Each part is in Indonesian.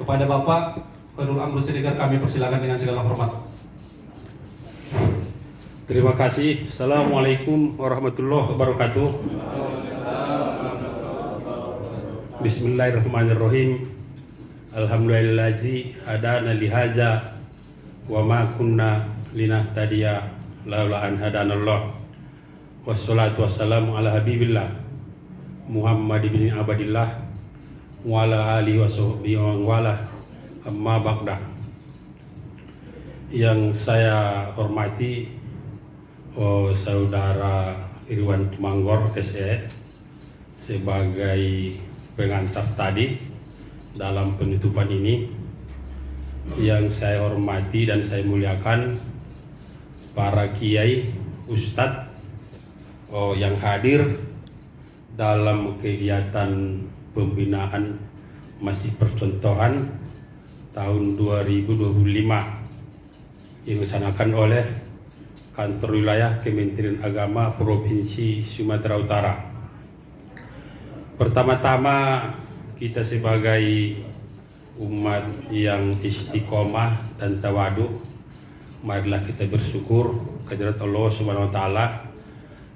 Kepada Bapak Khairul Amrul Siregar kami persilakan dengan segala hormat. Terima kasih. Assalamualaikum warahmatullahi wabarakatuh. Bismillahirrahmanirrahim. Alhamdulillahi hadana lihaza wa ma kunna linahtadiya laula an hadanallah. Wassalatu wassalamu ala habibillah Muhammad bin Abdillah wa ala alihi wa sahbihi wa wala amma ba'da. Yang saya hormati Saudara Irwan Tumanggor SE sebagai pengantar tadi dalam penutupan ini. Yang saya hormati dan saya muliakan para kiai, ustadz yang hadir dalam kegiatan pembinaan Masjid Percontohan tahun 2025 yang dilaksanakan oleh Kantor Wilayah Kementerian Agama Provinsi Sumatera Utara. Pertama-tama kita sebagai umat yang istiqomah dan tawadu, marilah kita bersyukur kehadirat Allah Subhanahu wa taala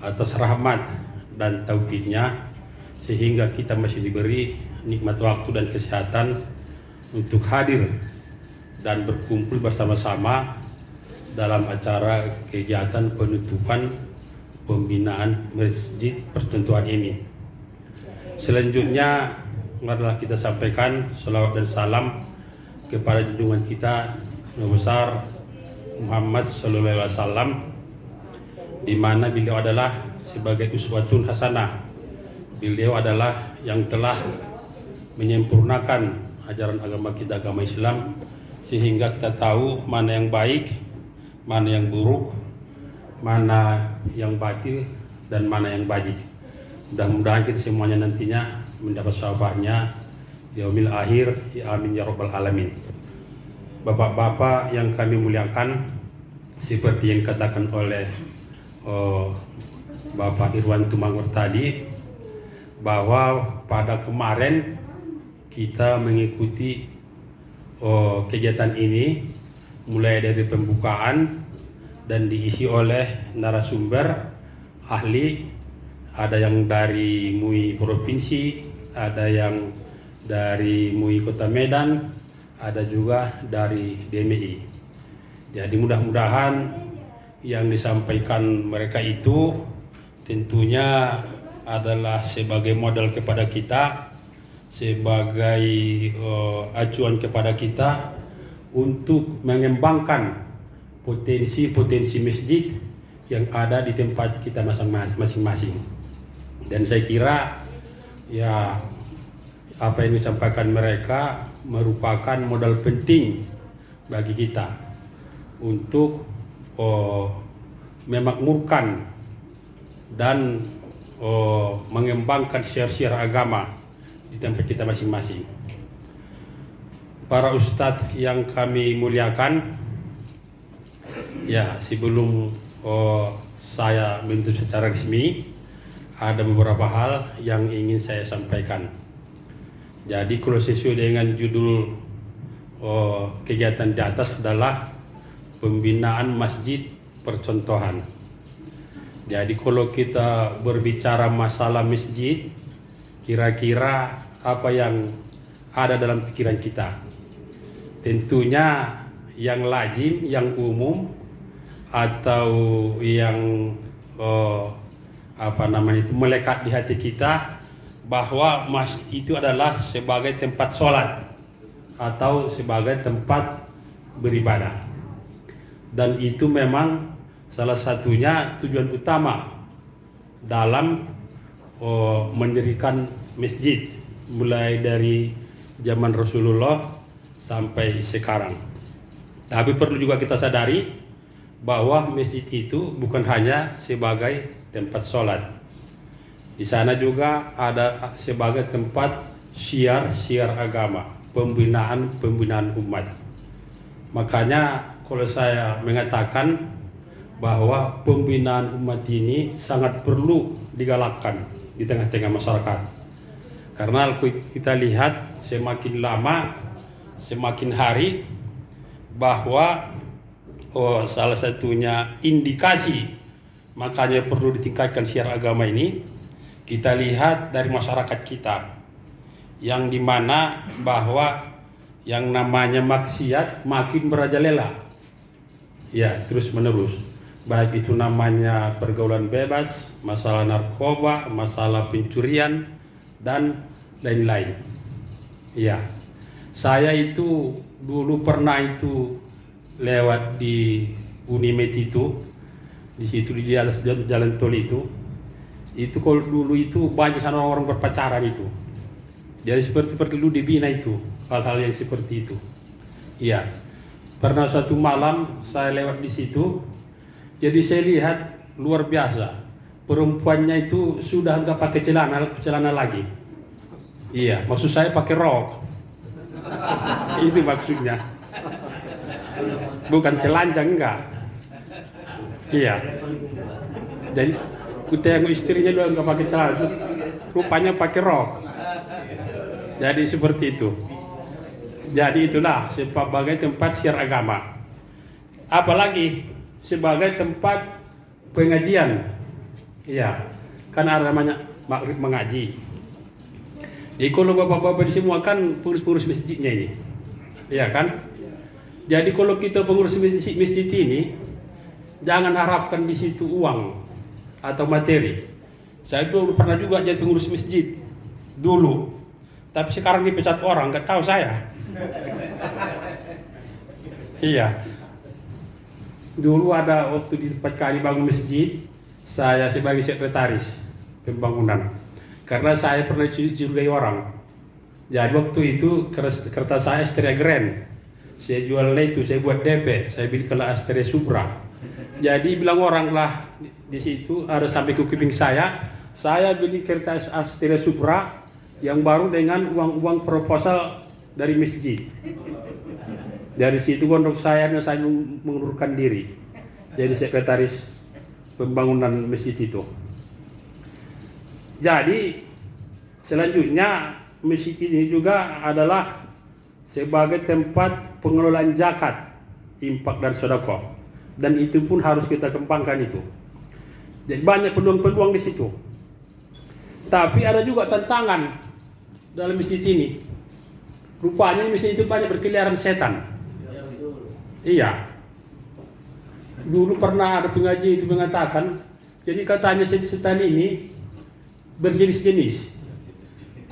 atas rahmat dan taufik-Nya sehingga kita masih diberi nikmat waktu dan kesehatan untuk hadir dan berkumpul bersama-sama dalam acara kegiatan penutupan pembinaan Masjid Percontohan ini. Selanjutnya marilah kita sampaikan salawat dan salam kepada junjungan kita Nabi besar Muhammad sallallahu alaihi wasallam, di mana beliau adalah sebagai uswatun hasanah. Beliau adalah yang telah menyempurnakan ajaran agama kita, agama Islam, sehingga kita tahu mana yang baik, mana yang buruk, mana yang batil, dan mana yang bajik. Mudah-mudahan kita semuanya nantinya mendapat syafaatnya yaumil akhir, ya amin ya rabbal alamin. Bapak-bapak yang kami muliakan, seperti yang dikatakan oleh Bapak Irwan Tumanggor tadi, bahwa pada kemarin kita mengikuti kegiatan ini mulai dari pembukaan dan diisi oleh narasumber ahli, ada yang dari MUI Provinsi, ada yang dari MUI Kota Medan, ada juga dari DMI. Jadi mudah-mudahan yang disampaikan mereka itu tentunya adalah sebagai modal kepada kita, sebagai acuan kepada kita untuk mengembangkan potensi-potensi masjid yang ada di tempat kita masing-masing. Dan saya kira ya apa yang disampaikan mereka merupakan modal penting bagi kita untuk memakmurkan dan mengembangkan syiar-syiar agama di tempat kita masing-masing. Para ustadz yang kami muliakan, ya sebelum saya menutup secara resmi, ada beberapa hal yang ingin saya sampaikan. Jadi kalau sesuai dengan judul kegiatan di atas adalah pembinaan Masjid Percontohan. Jadi kalau kita berbicara masalah masjid, kira-kira apa yang ada dalam pikiran kita? Tentunya yang lazim, yang umum, atau yang melekat di hati kita, bahwa masjid itu adalah sebagai tempat sholat atau sebagai tempat beribadah. Dan itu memang salah satunya tujuan utama dalam mendirikan masjid, mulai dari zaman Rasulullah sampai sekarang. Tapi perlu juga kita sadari bahwa masjid itu bukan hanya sebagai tempat sholat. Di sana juga ada sebagai tempat syiar agama, pembinaan umat. Makanya kalau saya mengatakan bahwa pembinaan umat ini sangat perlu digalakkan di tengah-tengah masyarakat. Karena kita lihat semakin lama semakin hari bahwa salah satunya indikasi makanya perlu ditingkatkan siar agama ini, kita lihat dari masyarakat kita yang dimana bahwa yang namanya maksiat makin merajalela, ya, terus menerus, baik itu namanya pergaulan bebas, masalah narkoba, masalah pencurian dan lain-lain. Ya, saya itu dulu pernah itu lewat di Unimed itu, di situ di atas jalan tol itu kalau dulu itu banyak sana orang berpacaran itu. Jadi seperti dulu dibina itu hal-hal yang seperti itu. Iya. Pernah suatu malam saya lewat di situ, jadi saya lihat luar biasa. Perempuannya itu sudah nggak pakai celana lagi. Iya, maksud saya pakai rok. Itu maksudnya. Bukan telanjang, enggak. Iya. Jadi kutengok istrinya juga nggak pakai celana, rupanya pakai rok. Jadi seperti itu. Jadi itulah sebagai tempat siar agama. Apalagi sebagai tempat pengajian. Iya. Kan ada namanya maghrib mengaji. Jadi kalau bapak-bapak semua kan pengurus masjidnya ini. Iya kan? Jadi kalau kita pengurus masjid ini, jangan harapkan di situ uang atau materi. Saya dulu pernah juga jadi pengurus masjid dulu, tapi sekarang dipecat orang, nggak tahu saya. Iya. Dulu ada waktu di tempat kami bangun masjid, saya sebagai sekretaris pembangunan. Karena saya pernah curigai orang. Jadi waktu itu kertas saya Astrea Grand. Saya jual itu, saya buat DP, saya beli ke Astrea Subra. Jadi bilang orang lah di situ ada sampai ke kuping saya beli kertas Astrea Subra yang baru dengan uang proposal dari masjid. Dari situ gondok saya mengundurkan diri jadi sekretaris pembangunan masjid itu. Jadi selanjutnya masjid ini juga adalah sebagai tempat pengelolaan zakat, infak dan sedekah, dan itu pun harus kita kembangkan itu. Jadi banyak peluang-peluang di situ. Tapi ada juga tantangan dalam masjid ini. Rupanya masjid itu banyak berkeliaran setan. Iya. Dulu pernah ada pengaji itu mengatakan, jadi katanya setan ini berjenis-jenis.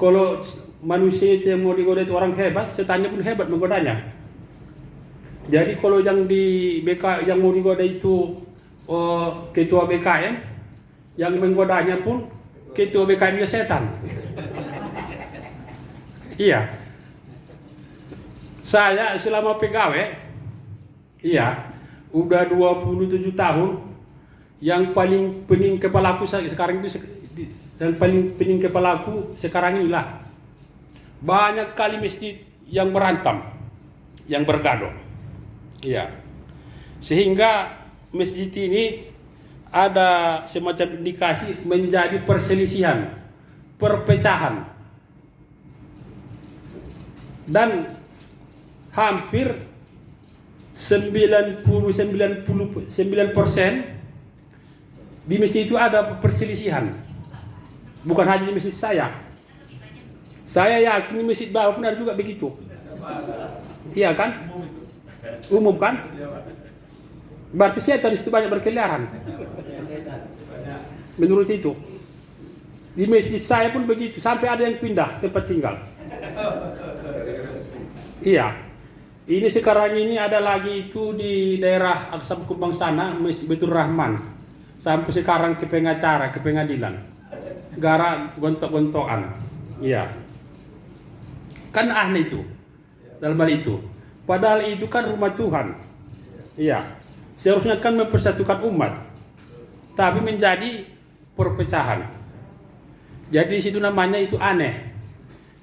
Kalau manusia itu yang mau digoda itu orang hebat, setannya pun hebat menggodanya. Jadi kalau yang di BK yang mau digoda itu ketua BKM, yang menggodanya pun ketua BKM-nya setan. Iya. Saya selama pegawai, iya, udah 27 tahun, yang paling pening kepalaku sekarang itu, dan paling pening kepalaku sekarang inilah. Banyak kali masjid yang berantam, yang bergaduh. Iya. Sehingga masjid ini ada semacam indikasi menjadi perselisihan, perpecahan. Dan hampir 99% di masjid itu ada perselisihan. Bukan hanya di masjid saya. Saya yakin di masjid bawah pun ada juga begitu. Iya kan? Umum kan? Berarti setan di situ banyak berkeliaran. Menurut itu. Di masjid saya pun begitu, sampai ada yang pindah tempat tinggal. Iya. Ini sekarang ini ada lagi itu di daerah Aksam Kumbang sana, Masjid Betul Rahman. Sampai sekarang ke pengacara, ke pengadilan. Gara gontok-gontokan. Iya. Kan aneh itu. Dalam hal itu. Padahal itu kan rumah Tuhan. Iya. Seharusnya kan mempersatukan umat. Tapi menjadi perpecahan. Jadi situ namanya itu aneh.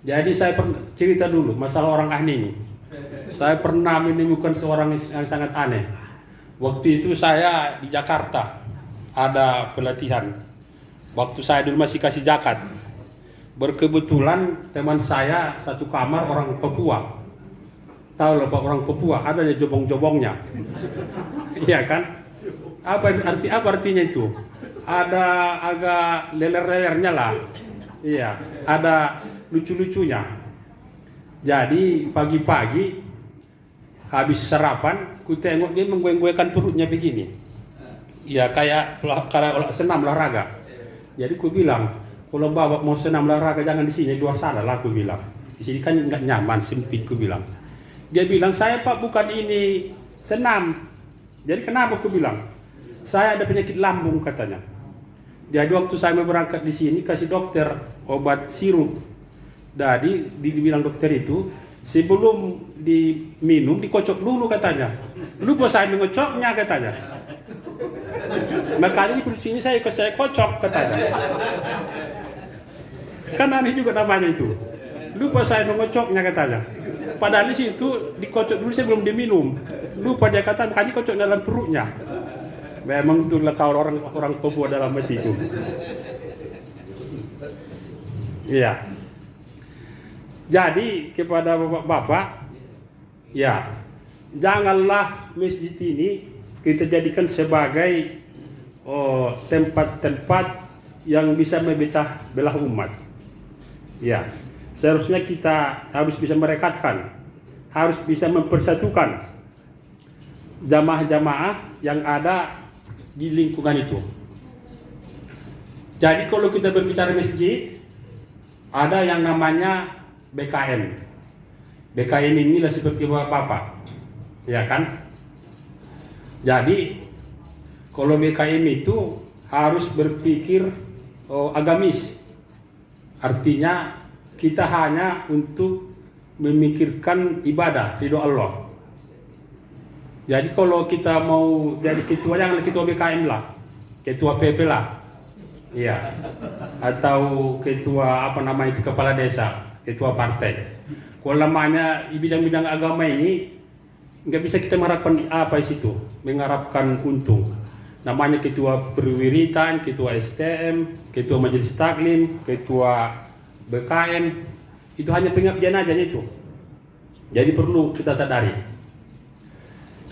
Jadi saya pernah cerita dulu masalah orang aneh ini. Saya pernah menemukan seorang yang sangat aneh. Waktu itu saya di Jakarta ada pelatihan. Waktu saya dulu masih kasih zakat. Berkebetulan teman saya satu kamar orang Papua. Tahu loh Pak, orang Papua ada ya jobong-jobongnya. Iya kan? Apa artinya itu? Ada agak leler-lelernya lah. Iya, ada lucu-lucunya. Jadi pagi-pagi habis sarapan, ku tengok dia menggoyang-goyangkan perutnya begini. Ya kayak senam olahraga. Jadi ku bilang, kalau bapak mau senam olahraga jangan di sini, di luar sana lah, ku bilang. Di sini kan nggak nyaman, sempit, ku bilang. Dia bilang, saya Pak bukan ini senam. Jadi kenapa, ku bilang? Saya ada penyakit lambung katanya. Jadi waktu saya mau berangkat di sini kasih dokter obat sirup. Jadi dibilang dokter itu sebelum diminum dikocok dulu katanya. Lupa saya mengocoknya katanya. Makanya di sini saya kocok katanya. Kan aneh juga namanya itu. Lupa saya mengocoknya katanya. Padahal di situ dikocok dulu sebelum diminum. Lupa dia kata makanya kocok dalam perutnya. Memang itulah kalau orang Papua dalam hatiku. Iya. Jadi kepada bapak-bapak, ya janganlah masjid ini kita jadikan sebagai tempat-tempat yang bisa memecah belah umat. Ya, seharusnya kita harus bisa merekatkan, harus bisa mempersatukan jamaah-jamaah yang ada di lingkungan itu. Jadi kalau kita berbicara masjid, ada yang namanya BKM. BKM inilah seperti bapak, ya kan? Jadi kalau BKM itu harus berpikir agamis. Artinya kita hanya untuk memikirkan ibadah, ridho Allah. Jadi kalau kita mau jadi ketua, jangan ketua BKM lah, ketua PP lah, iya, atau ketua kepala desa, ketua partai. Kalau namanya di bidang-bidang agama ini nggak bisa kita mengharapkan apa di situ, mengharapkan untung. Namanya ketua perwiritan, ketua STM, ketua majelis taklim, ketua BKM, itu hanya pengabdian aja itu. Jadi perlu kita sadari.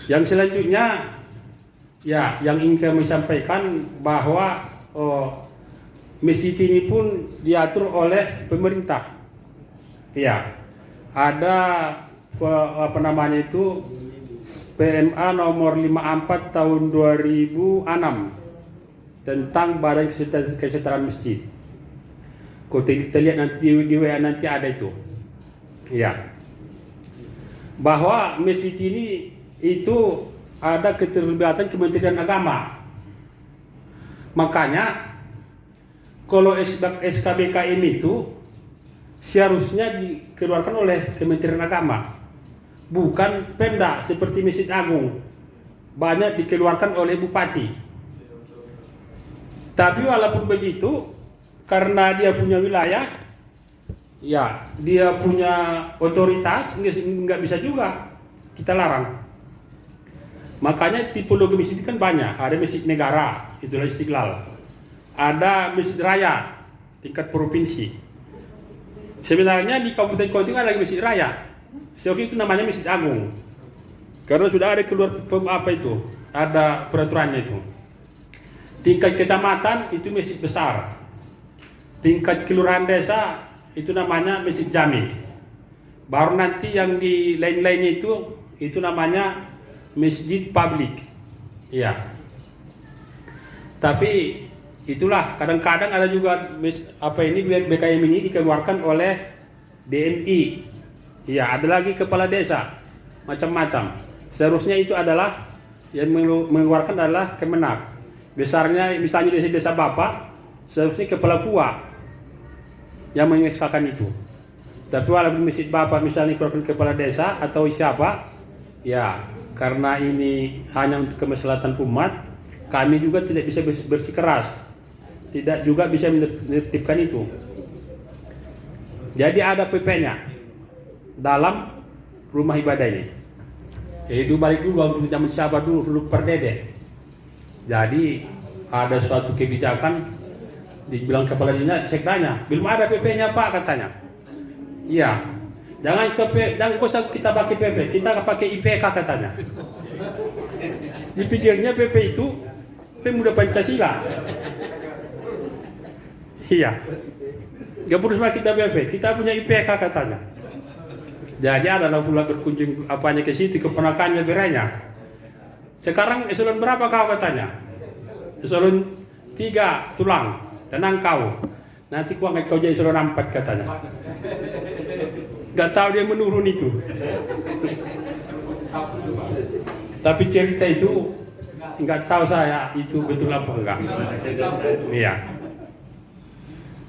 Yang selanjutnya, ya yang ingin kami sampaikan bahwa masjid ini pun diatur oleh pemerintah. Ya, ada PMA nomor 54 tahun 2006 tentang Badan Kesejahteraan Masjid. Kau kita lihat nanti di WA nanti ada itu. Ya. Bahwa masjid ini itu ada keterlibatan Kementerian Agama. Makanya kalau SKBKM itu seharusnya dikeluarkan oleh Kementerian Agama, bukan Pemda seperti Masjid Agung. Banyak dikeluarkan oleh Bupati. Tapi walaupun begitu, karena dia punya wilayah, ya dia punya otoritas, nggak bisa juga kita larang. Makanya tipologi masjid kan banyak. Ada masjid negara, itulah Istiqlal. Ada masjid raya, tingkat provinsi. Sebenarnya di Kabupaten Kontingen ada lagi masjid raya. Seharusnya itu namanya Masjid Agung. Karena sudah ada keluar ada peraturannya itu. Tingkat kecamatan itu masjid besar. Tingkat kelurahan desa itu namanya Masjid Jamik. Baru nanti yang di lain-lainnya itu namanya masjid publik. Iya. Tapi itulah kadang-kadang ada juga BKM ini dikeluarkan oleh DMI. Iya, ada lagi kepala desa. Macam-macam. Seharusnya itu adalah yang mengeluarkan adalah Kemenak. Besarnya misalnya di desa Bapak, seharusnya kepala KUA yang mengeskakan itu. Tapi walaupun masjid Bapak misalnya dikeluarkan kepala desa atau siapa, ya karena ini hanya untuk kemaslahatan umat, kami juga tidak bisa bersikeras, tidak juga bisa menertibkan itu. Jadi ada PP-nya dalam rumah ibadah ini. Itu balik dulu untuk zaman sahabat dulu perdede. Jadi ada suatu kebijakan, dibilang kepala dinas, cek tanya, belum ada PP-nya Pak katanya. Iya, Jangan usah kita pakai PP, kita pakai IPK katanya. Dipikirnya PP itu pemuda Pancasila. Iya. Gak perlu sama kita PP, kita punya IPK katanya. Jadi adalah pula berkunjung apanya ke situ, keponakannya beranya. Sekarang eselon berapa kau katanya? Eselon 3 tulang, tenang kau. Nanti kau jadi eselon 4 katanya. Gak tahu dia menurun itu. Tapi cerita itu nggak tahu saya itu betul apa enggak. Iya.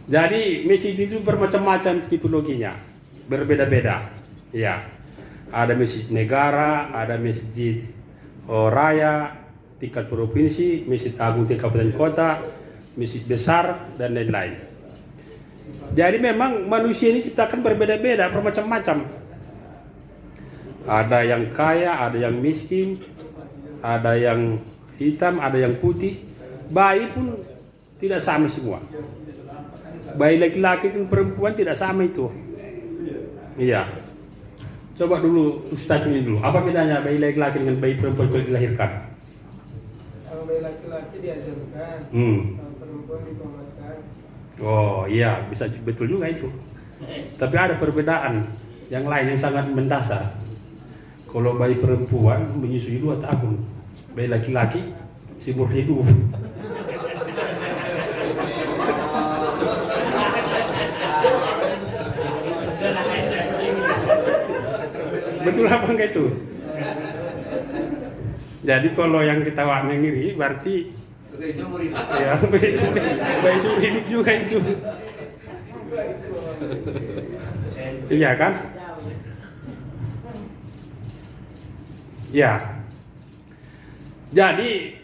Jadi masjid itu bermacam-macam tipologinya, berbeda-beda. Iya. Ada masjid negara, ada masjid raya tingkat provinsi, masjid agung tingkat kabupaten kota, masjid besar dan lain-lain. Jadi memang manusia ini ciptakan berbeda-beda, bermacam-macam. Ada yang kaya, ada yang miskin, ada yang hitam, ada yang putih. Bayi pun tidak sama semua. Bayi laki-laki dan perempuan tidak sama itu. Iya. Coba dulu Ustaz ini dulu. Apa bedanya bayi laki-laki dengan bayi perempuan kalau dilahirkan? Kalau bayi laki-laki dihasilkan, kalau perempuan ditomatkan. Oh iya, bisa betul juga itu. Tapi ada perbedaan yang lain yang sangat mendasar. Kalau bayi perempuan menyusui 2 tahun, bayi laki-laki seumur hidup. Betul apa enggak itu? Jadi kalau yang ketawanya ngiri berarti ya bayi seumur hidup juga itu. Iya kan? Ya. Jadi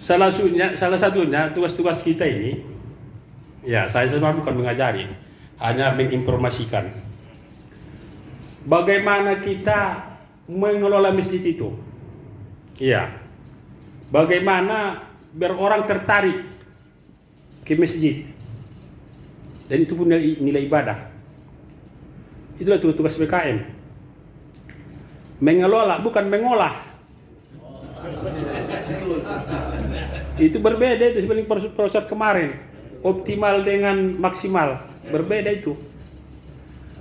salah satunya tugas-tugas kita ini, ya saya sebenarnya bukan mengajari, hanya menginformasikan bagaimana kita mengelola masjid itu. Iya. Bagaimana biar orang tertarik ke masjid. Dan itu pun nilai ibadah. Itulah tugas BKM. Mengelola, bukan mengolah. Itu berbeda itu sebenarnya proses kemarin. Optimal dengan maksimal. Berbeda itu.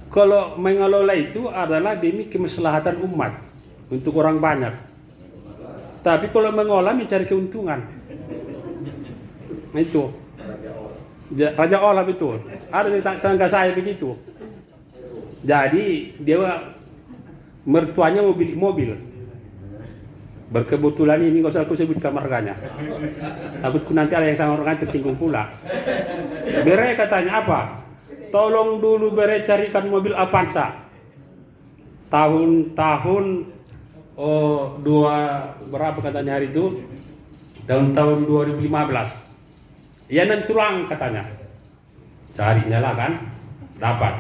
Kalau mengelola itu adalah demi kemaslahatan umat. Untuk orang banyak. Tapi kalau mengolah mencari keuntungan. Itu. Raja olah betul. Ada tetangga saya begitu. Jadi dia mertuanya mau beli mobil. Berkebetulan ini nggak usah aku sebut marganya. Takutku nanti ada yang sama orang tersinggung pula. Bere katanya apa? Tolong dulu Bere carikan mobil Avanza. Tahun berapa katanya hari itu? Tahun 2015. Ya nan tulang katanya. Carinya lah kan. Dapat.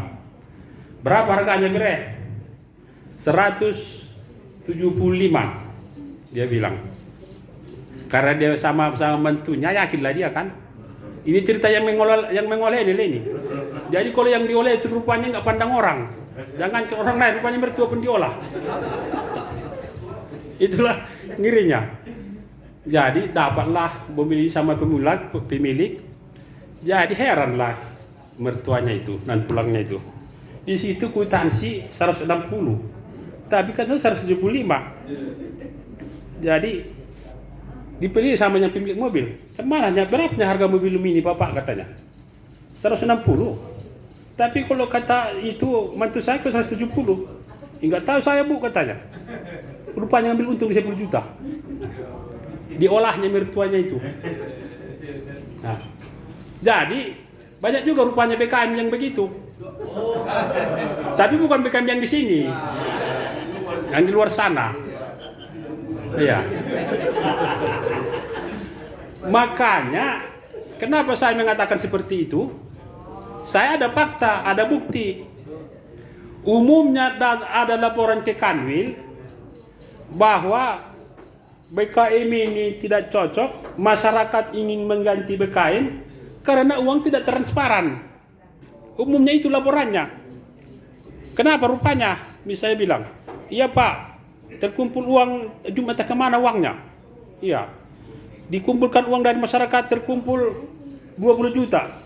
Berapa harganya Bere? 175. Dia bilang. Karena dia sama mentunya, yakinlah dia kan. Ini cerita yang mengoleh ini. Jadi kalau yang diolah itu rupanya nggak pandang orang. Jangan ke orang lain, rupanya mertua pun diolah. Itulah ngirinya. Jadi dapatlah mobil sama pemilik. Jadi heranlah mertuanya itu, dan tulangnya itu. Di situ kwitansi 160. Tapi katanya 175. Jadi dipilih sama yang pemilik mobil. Sebenarnya berapa harga mobil ini Bapak katanya? 160. Tapi kalau kata itu mantu saya ke 170. Enggak tahu saya Bu katanya. Rupanya ambil untung 10 juta. Diolahnya mertuanya itu. Nah, jadi banyak juga rupanya BKM yang begitu. Tapi bukan BKM yang di sini. Yang di luar sana. Iya. Makanya kenapa saya mengatakan seperti itu? Saya ada fakta, ada bukti. Umumnya ada laporan ke Kanwil bahwa BKM ini tidak cocok, masyarakat ingin mengganti BKM karena uang tidak transparan. Umumnya itu laporannya. Kenapa rupanya? Misalnya bilang, iya Pak, terkumpul uang Jumat kemana uangnya? Iya, dikumpulkan uang dari masyarakat, terkumpul 20 juta.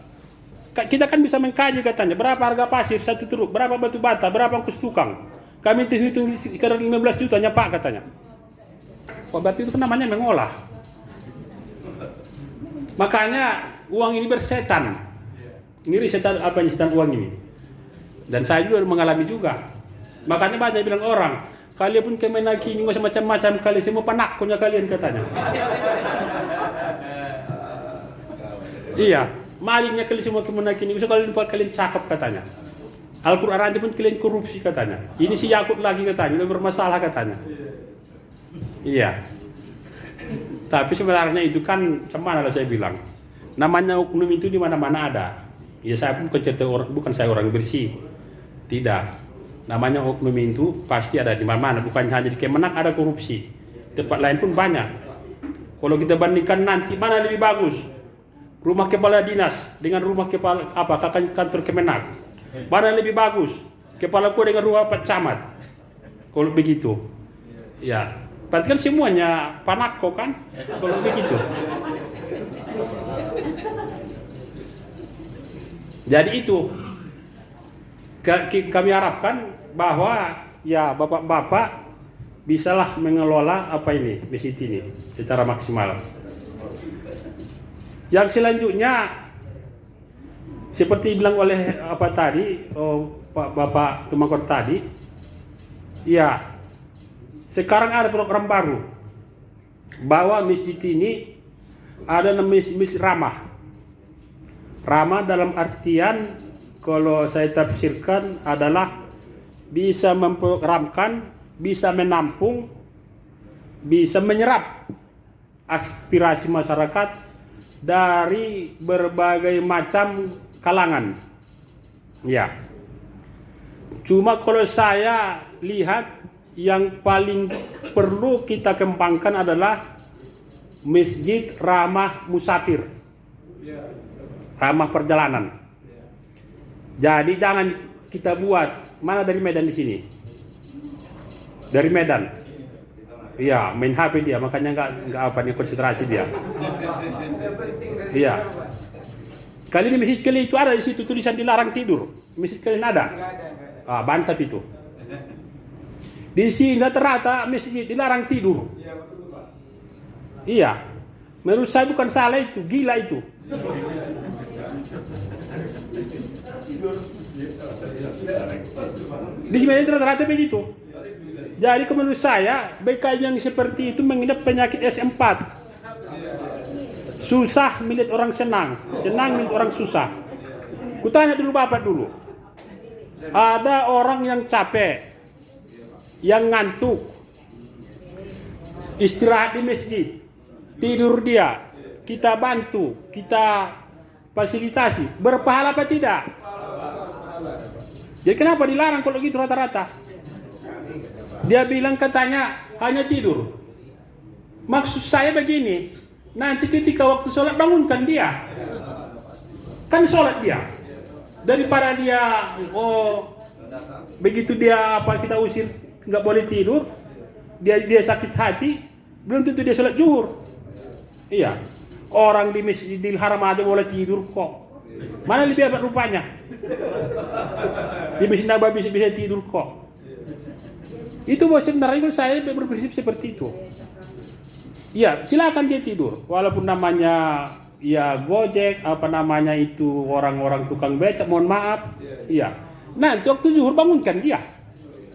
Kita kan bisa mengkaji katanya, berapa harga pasir satu truk, berapa batu bata, berapa ongkos tukang. Kami hitung sekitar 15 jutanya Pak katanya. Oh, berarti itu kan namanya mengolah. Makanya uang ini bersetan. Ngiri setan, apa yang setan uang ini. Dan saya juga mengalami juga. Makanya banyak bilang orang, kalian pun kemenaki ini macam-macam kali, semua panaknya kalian katanya. Iya, malingnya kalian semua kemenaki ini, kalian cakap katanya. Al-Quran pun kalian korupsi katanya. Ini si Yakub lagi katanya, udah bermasalah katanya. Iya. Tapi sebenarnya itu kan, cuman ada saya bilang, namanya oknum itu di mana-mana ada. Ya saya pun bukan cerita orang, bukan saya orang bersih. Tidak. Namanya oknum itu pasti ada di mana-mana, bukan hanya di Kemenak ada korupsi. Tempat lain pun banyak. Kalau kita bandingkan nanti mana lebih bagus? Rumah kepala dinas dengan rumah kepala kantor Kemenak. Mana lebih bagus? Kepala ku dengan rumah Pak Camat. Kalau begitu. Ya. Berarti kan semuanya panako kan? Kalau begitu. Jadi itu kami harapkan bahwa ya bapak-bapak bisalah mengelola apa ini masjid ini secara maksimal. Yang selanjutnya seperti bilang oleh apa tadi Pak Bapak Tumakor tadi, ya sekarang ada program baru bahwa masjid ini ada namanya masjid ramah. Ramah dalam artian kalau saya tafsirkan adalah bisa memprogramkan, bisa menampung, bisa menyerap aspirasi masyarakat dari berbagai macam kalangan. Ya. Cuma kalau saya lihat yang paling perlu kita kembangkan adalah masjid ramah musafir. Ramah perjalanan. Jadi jangan kita buat, mana dari Medan di sini? Dari Medan. Iya, main HP dia, makanya nggak apa nih konsentrasi dia. Iya. Kali ini masjid kali itu ada di situ tulisan dilarang tidur. Masjid kalian ada? Ah, bantap itu. Di sini rata-rata masjid dilarang tidur. Iya. Menurut saya bukan salah itu, gila itu. Di sini rata-rata begitu. Jadi menurut saya BK yang seperti itu mengidap penyakit S4. Susah melihat orang senang, senang melihat orang susah. Kutanya dulu Bapak dulu. Ada orang yang capek, yang ngantuk, istirahat di masjid, tidur dia, kita bantu, kita fasilitasi, berpahala apa tidak? Jadi kenapa dilarang kalau gitu rata-rata? Dia bilang katanya hanya tidur. Maksud saya begini, nanti ketika waktu sholat bangunkan dia. Kan sholat dia. Daripada dia, begitu dia kita usir nggak boleh tidur, dia sakit hati, belum tentu dia sholat zuhur. Iya, orang di Masjidil Haram aja boleh tidur kok. Mana lebih hebat rupanya? Di Masjid Nabawi bisa tidur kok. Itu sebenarnya saya berprinsip seperti itu. Ya, silakan dia tidur, walaupun namanya ya Gojek, apa namanya itu orang-orang tukang becak, mohon maaf. Iya. Nanti waktu zuhur bangunkan dia,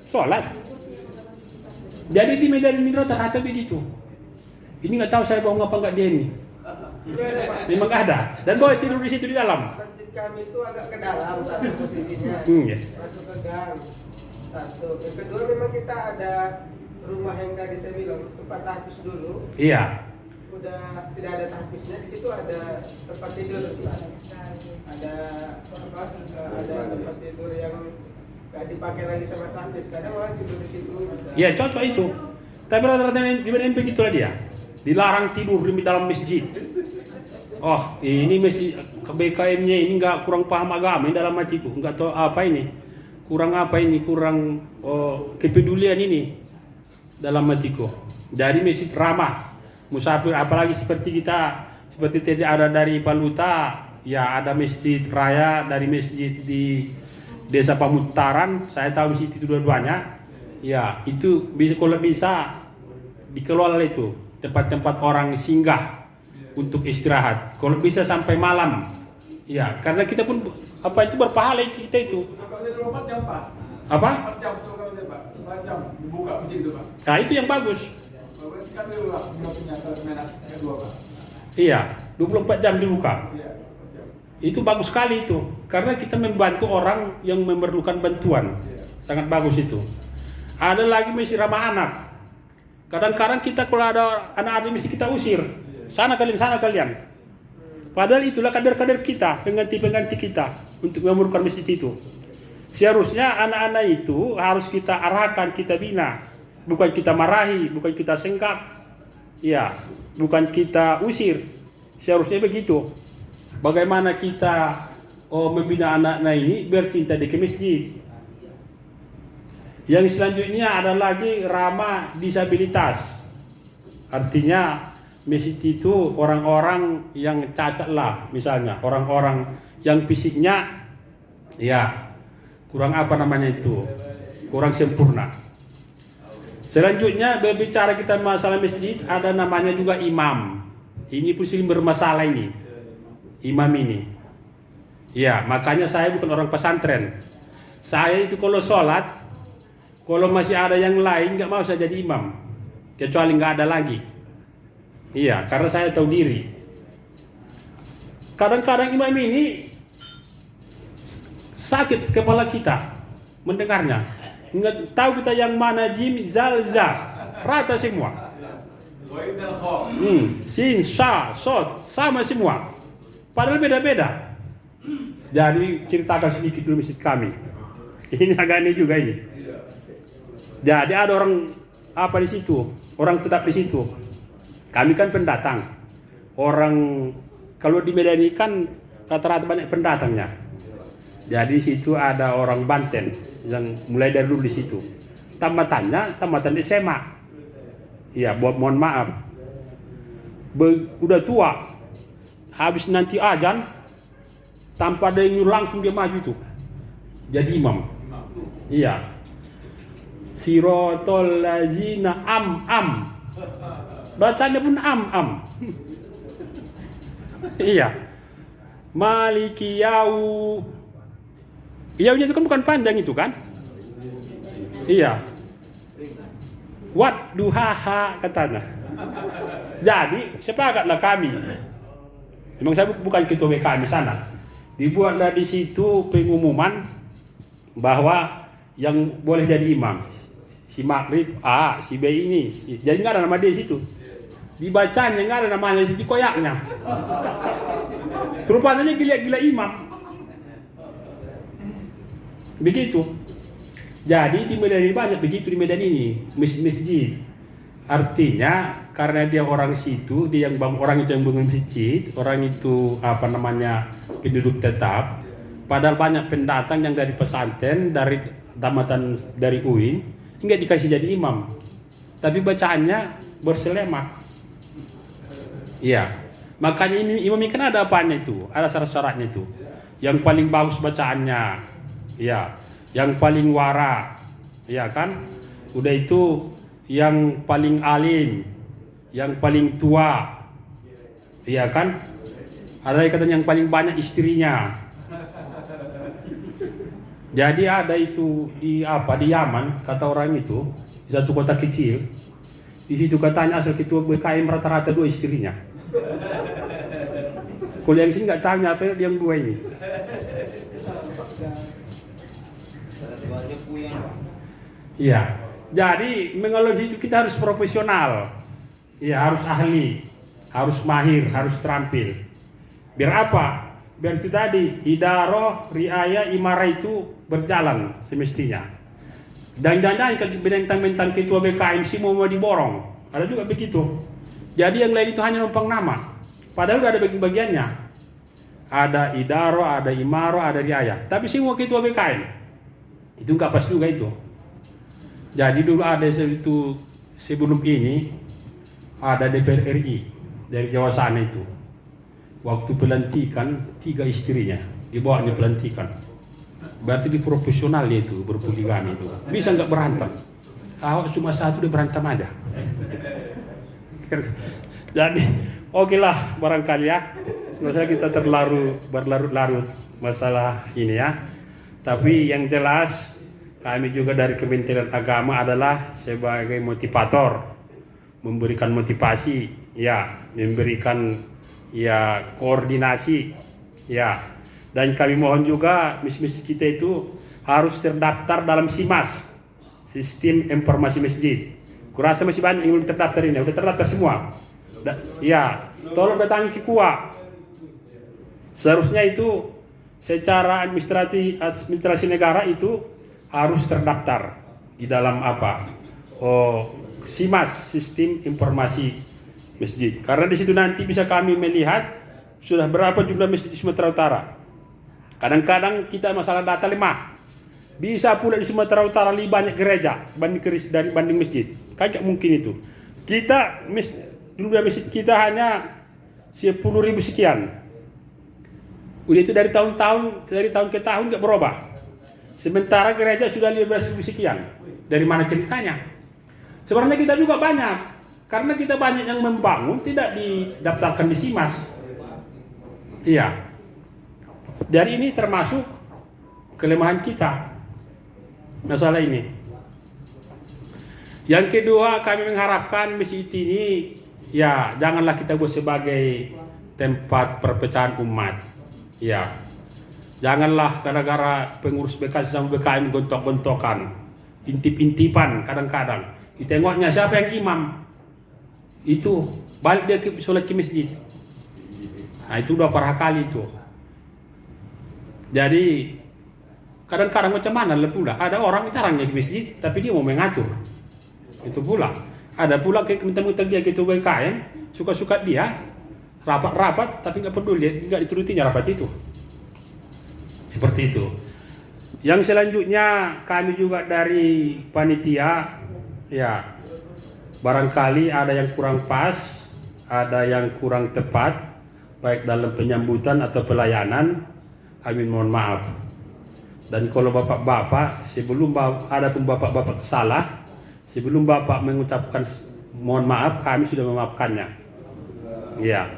sholat. Jadi di Medan ini rata-rata begitu. Ini nggak tahu saya bohong apa nggak dia ini. Memang ada. Dan boleh tidur di situ di dalam. Masjid kami itu agak ke dalam satu posisinya. Masuk ke gang. Satu. Yang kedua memang kita ada rumah yang tadi saya bilang tempat tahfiz dulu. Iya. Udah tidak ada tahfiznya, di situ ada tempat tidur. Ada tempat tidur yang nggak dipakai lagi sama tahfiz. Kadang orang tidur di situ. Iya, cocok itu. Tapi rata-rata di begitulah dia. Dilarang tidur di dalam masjid. Oh, ini masjid BKM-nya ini nggak kurang paham agama ini dalam hatiku. Nggak tahu apa ini. kurang apa ini, kurang kepedulian ini dalam hatiku. Dari masjid ramah musafir, apalagi seperti kita, seperti tadi ada dari Paluta, ya ada masjid raya dari masjid di Desa Pamutaran, saya tahu di situ dua-duanya. Ya, itu bisa, kalau bisa dikelola itu tempat-tempat orang singgah untuk istirahat. Kalau bisa sampai malam. Ya, karena kita pun apa itu berpahala kita itu. Apa? 4 jam Pak. 4 jam dibuka masjid itu, Pak. Nah, itu yang bagus. Berarti kan dulu lah punya kemenak kedua, Pak. Iya, 24 jam dibuka. Iya. Itu bagus sekali itu. Karena kita membantu orang yang memerlukan bantuan. Sangat bagus itu. Ada lagi masjid ramah anak. Kadang-kadang kita kalau ada anak-anak mesti kita usir. Sana kalian. Padahal itulah kader-kader kita, pengganti-pengganti kita untuk memerlukan masjid itu. Seharusnya anak-anak itu harus kita arahkan, kita bina. Bukan kita marahi, bukan kita sengkak. Ya, bukan kita usir. Seharusnya begitu. Bagaimana kita membina anak-anak ini biar cinta di masjid. Yang selanjutnya ada lagi ramah disabilitas. Artinya masjid itu orang-orang yang cacat lah, misalnya orang-orang yang fisiknya ya kurang apa namanya itu, kurang sempurna. Selanjutnya berbicara kita masalah masjid, ada namanya juga imam. Ini pun sering bermasalah ini, imam ini. Ya, makanya saya bukan orang pesantren. Saya itu kalau sholat, kalau masih ada yang lain nggak mau saya jadi imam, kecuali nggak ada lagi. Iya, karena saya tahu diri. Kadang-kadang imam ini sakit kepala kita mendengarnya. Nggak tahu kita yang mana jim, zal, za, rata semua. Sin, sha, sod, sama semua. Padahal beda-beda. Jadi ceritakan sedikit dulu masjid kami. Ini agak aneh juga ini. Jadi ada orang apa di situ, orang tetap di situ. Kami kan pendatang. Orang kalau di Medan ini kan rata-rata banyak pendatangnya. Jadi di situ ada orang Banten yang mulai dari dulu di situ. Tamatan SMA. Iya, mohon maaf. Udah tua. Habis nanti azan tanpa ada yang langsung dia maju tuh. Jadi imam. Iya. Sirotol lazina am. Bacanya pun am. Iya. Maliki yau. Yaunya itu kan bukan panjang itu kan? Iya. Wat duhaha katanya. Jadi sepakatlah kami. Memang saya bukan ketua BKM sana. Dibuatlah di situ pengumuman bahwa yang boleh jadi imam si Makrib A, si B ini. Jadi nggak ada nama dia di situ. Dibacanya nggak ada namanya, di koyaknya. Rupanya gila-gila imam. Begitu. Jadi di Medan ini banyak begitu di Medan ini masjid. Artinya karena dia orang situ, dia yang orang itu yang bangun masjid, orang itu apa namanya penduduk tetap. Padahal banyak pendatang yang dari pesantren, dari tamatan dari UIN, enggak dikasih jadi imam. Tapi bacaannya berselema. Iya. Makanya ini imam ini kan ada apanya itu, ada syarat-syaratnya itu. Yang paling bagus bacaannya, ya. Yang paling wara, ya kan? Udah itu yang paling alim, yang paling tua, iya kan? Ada yang katanya yang paling banyak istrinya. Jadi ada itu di Yaman, kata orang itu, di satu kota kecil. Di situ katanya asal ketua BKM rata-rata 2 istrinya. Kalau yang sini nggak tanya apa yang 2 ini. Iya. Jadi mengelola itu kita harus profesional. Iya, harus ahli, harus mahir, harus terampil. Biar apa? Biar itu tadi idaroh, riaya, imarah itu berjalan semestinya. Dan jangan-jangan bentang-bentang ketua BKM semua mau diborong. Ada juga begitu. Jadi yang lain itu hanya numpang nama. Padahal udah ada bagian-bagiannya. Ada idaroh, ada imarah, ada riaya. Tapi semua ketua BKM. Itu nggak pas juga itu. Jadi dulu ada itu sebelum ini ada DPR RI dari Jawa sana itu. Waktu pelantikan 3 istrinya dibawanya pelantikan. Berarti di profesional dia itu berpoligami itu. Bisa nggak berantem? Awak cuma satu dia berantem aja. Jadi oke lah barangkali ya. Nggak usah kita berlarut-larut masalah ini ya. Tapi yang jelas kami juga dari Kementerian Agama adalah sebagai motivator, memberikan motivasi, ya, memberikan ya koordinasi, ya. Dan kami mohon juga masjid kita itu harus terdaftar dalam SIMAS, Sistem Informasi Masjid. Kurasa masih banyak yang belum terdaftar ini, udah terdaftar semua. Ya, tolong datangi ke KUA. Seharusnya itu secara administrasi negara itu harus terdaftar di dalam apa? SIMAS, Sistem Informasi Masjid. Karena di situ nanti bisa kami melihat sudah berapa jumlah masjid di Sumatera Utara. Kadang-kadang kita masalah data lemah. Bisa pula di Sumatera Utara lebih banyak gereja dibanding masjid. Kayak mungkin itu. Kita jumlah masjid kita hanya 10.000 sekian. Udah itu dari tahun ke tahun nggak berubah. Sementara gereja sudah 15.000 sekian. Dari mana ceritanya? Sebenarnya kita juga banyak. Karena kita banyak yang membangun tidak didaftarkan di SIMAS. Iya. Dari ini termasuk kelemahan kita. Masalah ini. Yang kedua, kami mengharapkan masjid ini ya janganlah kita buat sebagai tempat perpecahan umat. Ya. Janganlah gara-gara pengurus BKM sama BKM gontok-gontokan, intip-intipan kadang-kadang. Ditengoknya siapa yang imam, itu balik dia ke sholat ke masjid. Nah itu udah parah kali itu. Jadi kadang-kadang macam mana pula, ada orang jarangnya ke masjid, tapi dia mau mengatur. Itu pula. Ada pula mentang-mentang dia gitu BKM, suka-suka dia, rapat-rapat, tapi nggak peduli, nggak diturutinya rapat itu. Seperti itu. Yang selanjutnya kami juga dari panitia, ya barangkali ada yang kurang pas, ada yang kurang tepat, baik dalam penyambutan atau pelayanan, kami mohon maaf. Dan kalau bapak-bapak, sebelum ada pun bapak-bapak salah, sebelum bapak mengucapkan mohon maaf, kami sudah memaafkannya. Ya.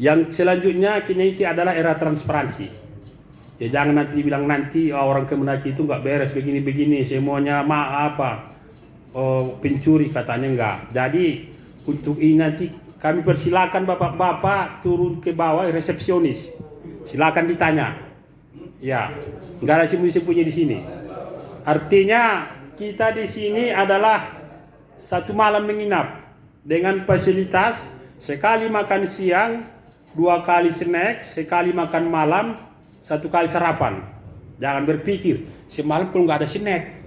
Yang selanjutnya kini itu adalah era transparansi. Ya jangan nanti dibilang nanti orang Kemenaki itu nggak beres begini-begini, semuanya pencuri katanya enggak. Jadi untuk ini nanti kami persilakan bapak-bapak turun ke bawah resepsionis. Silakan ditanya. Ya, nggak ada sembunyi-sembunyi di sini. Artinya kita di sini adalah satu malam menginap dengan fasilitas sekali makan siang, 2 kali snack, sekali makan malam, 1 kali sarapan. Jangan berpikir semalam kalau nggak ada snack.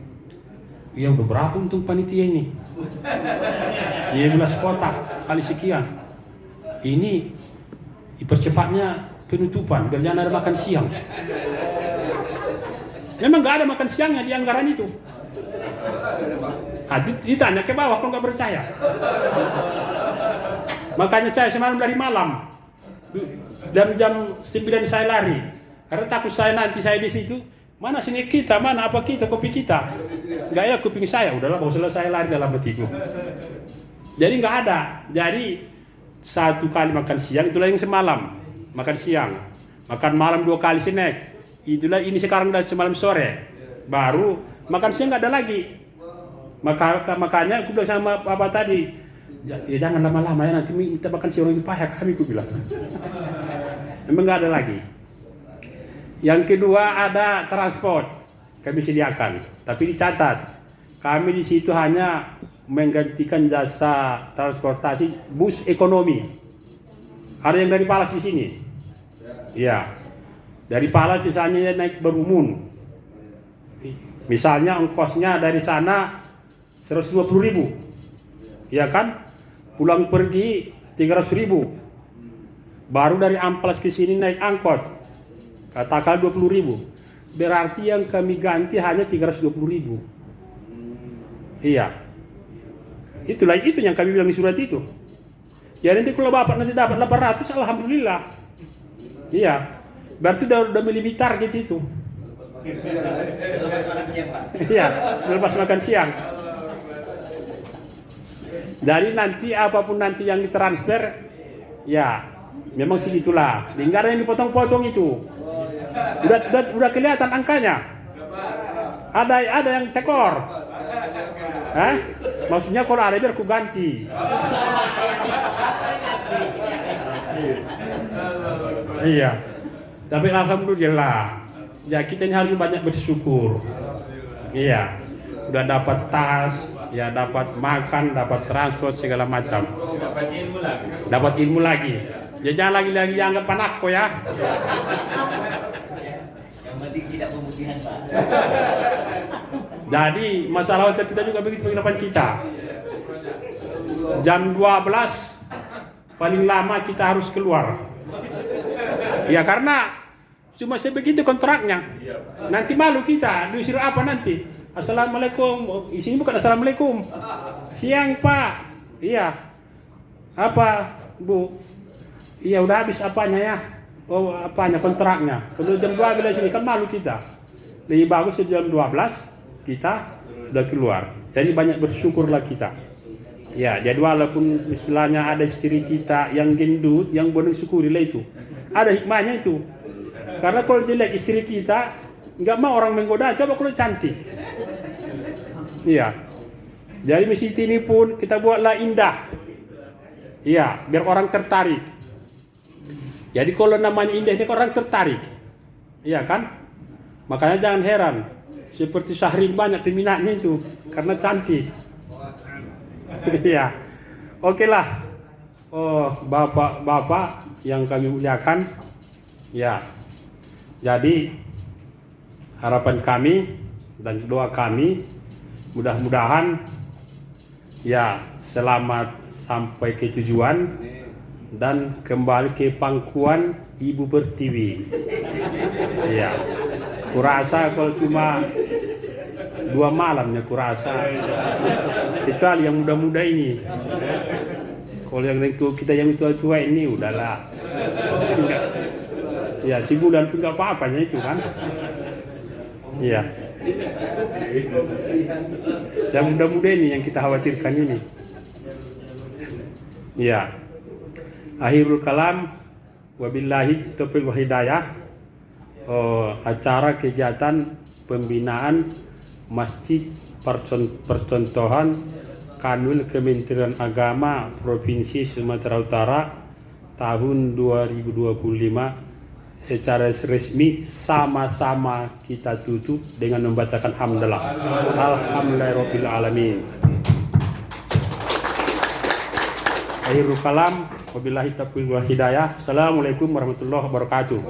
Ya udah berapa untung panitia ini? 15 kotak kali sekian. Ini dipercepatnya penutupan biar jangan ada makan siang. Memang nggak ada makan siangnya di anggaran itu. Ditanya ke bawah kalau nggak percaya. Makanya saya semalam dari malam jam 9 saya lari. Karena takut saya nanti saya di situ, mana sini kita, mana apa kita, kopi kita. Enggak ya kuping saya, udahlah mau selesai lari dalam hatiku. Jadi enggak ada. Jadi 1 kali makan siang, itulah yang semalam. Makan siang. Makan malam 2 kali snack. Itulah ini sekarang dari semalam sore. Baru makan siang enggak ada lagi. Makanya aku bilang sama apa tadi, ya jangan lama-lama ya nanti minta makan siang itu payah kami, aku bilang. Emang enggak ada lagi. Yang kedua ada transport kami sediakan, tapi dicatat kami di situ hanya menggantikan jasa transportasi bus ekonomi. Ada yang dari Palas di sini, ya dari Palas misalnya naik berumun, misalnya ongkosnya dari sana 150.000, ya kan, pulang pergi 300.000, baru dari Amplas ke sini naik angkot katakan 20.000. berarti yang kami ganti hanya 320.000. Iya. Itulah itu yang kami bilang di surat itu. Ya nanti kalau Bapak nanti dapat 800, alhamdulillah. Iya. Berarti udah melebihi target itu. Lepas makan siang, Pak. Iya, lepas makan siang. Jadi nanti apapun nanti yang ditransfer, ya memang segitulah. Enggak ada yang dipotong-potong itu. Udah kelihatan angkanya. Ada yang tekor. Maksudnya kalau ada biar ku ganti. Iya. Tapi alhamdulillah. Ya kita ini harus banyak bersyukur. Iya. Udah dapat tas, ya dapat makan, dapat transport segala macam. Dapat ilmu lagi. Ya jangan lagi anggap panakko ya. Yang penting tidak pemutihan, Pak. Jadi masalah hotel kita juga begitu penginapan kita. Jam 12 paling lama kita harus keluar. Ya karena cuma sebegitu kontraknya. Nanti malu kita, disuruh apa nanti? Assalamualaikum. Isinya bukan assalamualaikum. Siang Pak. Iya. Apa Bu? Iya udah habis apanya ya? Oh apanya kontraknya? Kalau jam 12 sini kan malu kita. Lebih bagus jam 12 kita sudah keluar. Jadi banyak bersyukurlah kita. Ya, jadi walaupun istilahnya ada istri kita yang gendut, yang boleh syukurilah itu. Ada hikmahnya itu. Karena kalau jelek istri kita, nggak mau orang menggoda, coba kalau cantik. Iya. Jadi masjid ini pun kita buatlah indah. Iya, biar orang tertarik. Jadi kalau namanya indah ini orang tertarik. Iya kan? Makanya jangan heran. Seperti Syahrin banyak peminatnya itu karena cantik. Iya. Oke lah. Oh, bapak-bapak yang kami muliakan. Ya. Jadi harapan kami dan doa kami mudah-mudahan ya selamat sampai ke tujuan dan kembali ke pangkuan Ibu Pertiwi. Iya. Kurasa kalau cuma 2 malamnya kurasa. Kecuali yang muda-muda ini. Kalau yang itu kita yang tua-tua ini udahlah. Ya si bulan pun nggak apa-apanya itu kan. Iya. Yang muda-muda ini yang kita khawatirkan ini. Iya. Akhirul kalam wabillahi taufiq wal hidayah. Acara kegiatan pembinaan Masjid Percontohan Kanwil Kementerian Agama Provinsi Sumatera Utara tahun 2025 secara resmi sama-sama kita tutup dengan membacakan hamdalah. Alhamdulillahirabbil alamin. Akhirul kalam wabillahi taufiq wal hidayah. Assalamualaikum warahmatullahi wabarakatuh.